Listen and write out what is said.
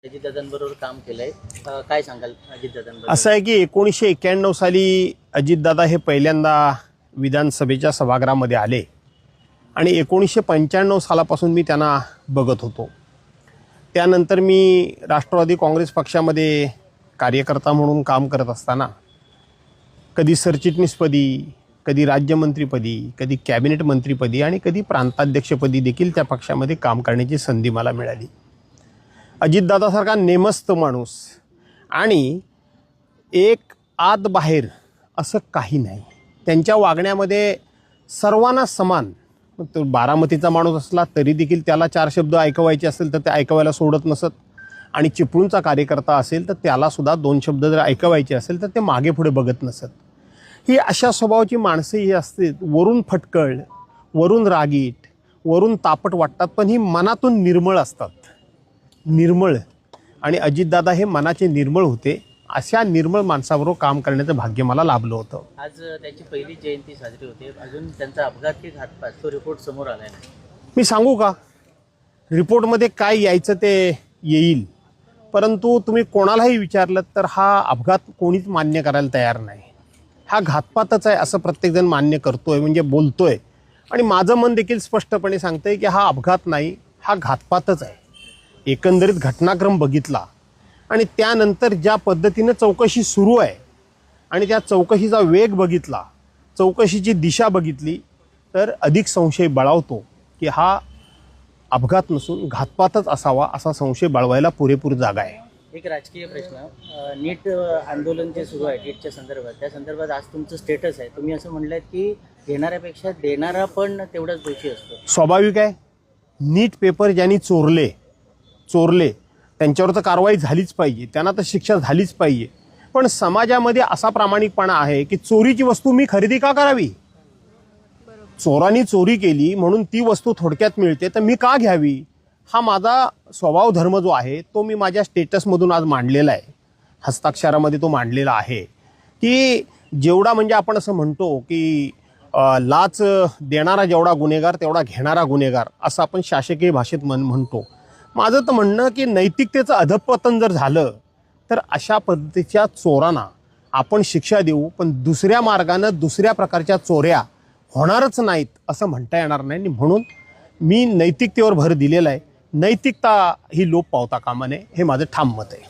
अजितदादांबरोबर काम केलंय, काय सांगाल अजितदादांबरोबर? असं आहे की 1991 साली अजितदादा हे पहिल्यांदा विधानसभेच्या सभागृहामध्ये आले आणि 1995 सालापासून मी त्यांना बघत होतो. त्यानंतर मी राष्ट्रवादी काँग्रेस पक्षामध्ये कार्यकर्ता म्हणून काम करत असताना कधी सरचिटणीसपदी, कधी राज्यमंत्रीपदी, कधी कॅबिनेट मंत्रीपदी आणि कधी प्रांताध्यक्षपदी देखील त्या पक्षामध्ये काम करण्याची संधी मला मिळाली. अजितदादासारखा नेमस्त माणूस आणि एक आत बाहेर असं काही नाही. त्यांच्या वागण्यामध्ये सर्वांना समान. तो बारामतीचा माणूस असला तरी देखील त्याला 4 शब्द ऐकवायचे असेल तर ते ऐकवायला सोडत नसत, आणि चिपळूणचा कार्यकर्ता असेल तर त्यालासुद्धा 2 शब्द जर ऐकवायचे असेल तर ते मागे पुढे बघत नसत. ही अशा स्वभावाची माणसं ही असतात. वरून फटकळ, वरून रागीट, वरून तापट वाटतात, पण ही मनातून निर्मळ असतात. निर्मळ. आणि अजितदादा हे मनाचे निर्मळ होते. अशा निर्मळ माणसाबरोबर काम करण्याचं भाग्य मला लाभलं होतं. आज त्याची पहिली जयंती साजरी होते, अजून त्यांचा अपघात की घातपात तो रिपोर्ट समोर आलाय नाही. मी सांगू का, रिपोर्टमध्ये काय यायचं ते येईल, परंतु तुम्ही कोणालाही विचारलं तर हा अपघात कोणीच मान्य करायला तयार नाही. हा घातपातच आहे असं प्रत्येकजण मान्य करतोय, म्हणजे बोलतोय. आणि माझं मन देखील स्पष्टपणे सांगतंय की हा अपघात नाही, हा घातपातच आहे. एकंदरीत घटनाक्रम बघितला आणि त्यानंतर ज्या पद्धतीनं चौकशी सुरू आहे आणि त्या चौकशीचा वेग बघितला, चौकशीची दिशा बघितली, तर अधिक संशय बळावतो की हा अपघात नसून घातपातच असावा, असा संशय बळवायला पुरेपूर जागा आहे. एक राजकीय प्रश्न, नीट आंदोलन जे सुरू आहे नीटच्या संदर्भात, त्या संदर्भात आज तुमचं स्टेटस आहे. तुम्ही असं म्हणलात की घेणाऱ्यापेक्षा देणारा पण तेवढाच दोषी असतो. स्वाभाविक आहे. नीट पेपर ज्यांनी चोरले त्यांच्यावर तर कारवाई झालीच पाहिजे, त्यांना तर शिक्षा झालीच पाहिजे. पण समाजामध्ये असा प्रामाणिकपणा आहे की चोरीची वस्तू मी खरेदी का करावी? चोरांनी चोरी केली म्हणून ती वस्तू थोडक्यात मिळते तर मी का घ्यावी? हा माझा स्वभाव धर्म जो आहे तो मी माझ्या स्टेटसमधून आज मांडलेला आहे, हस्ताक्षरामध्ये तो मांडलेला आहे की जेवढा, म्हणजे आपण असं म्हणतो की लाच देणारा जेवढा गुन्हेगार तेवढा घेणारा गुन्हेगार, असं आपण शासकीय भाषेत म्हणतो. माझं तर म्हणणं की नैतिकतेचं अधःपतन जर झालं तर अशा पद्धतीच्या चोरांना आपण शिक्षा देऊ, पण दुसऱ्या मार्गानं दुसऱ्या प्रकारच्या चोऱ्या होणारच नाहीत असं म्हणता येणार नाही. म्हणून मी नैतिकतेवर भर दिलेला आहे. नैतिकता ही लोप पावता कामा नये, हे माझं ठाम मत आहे.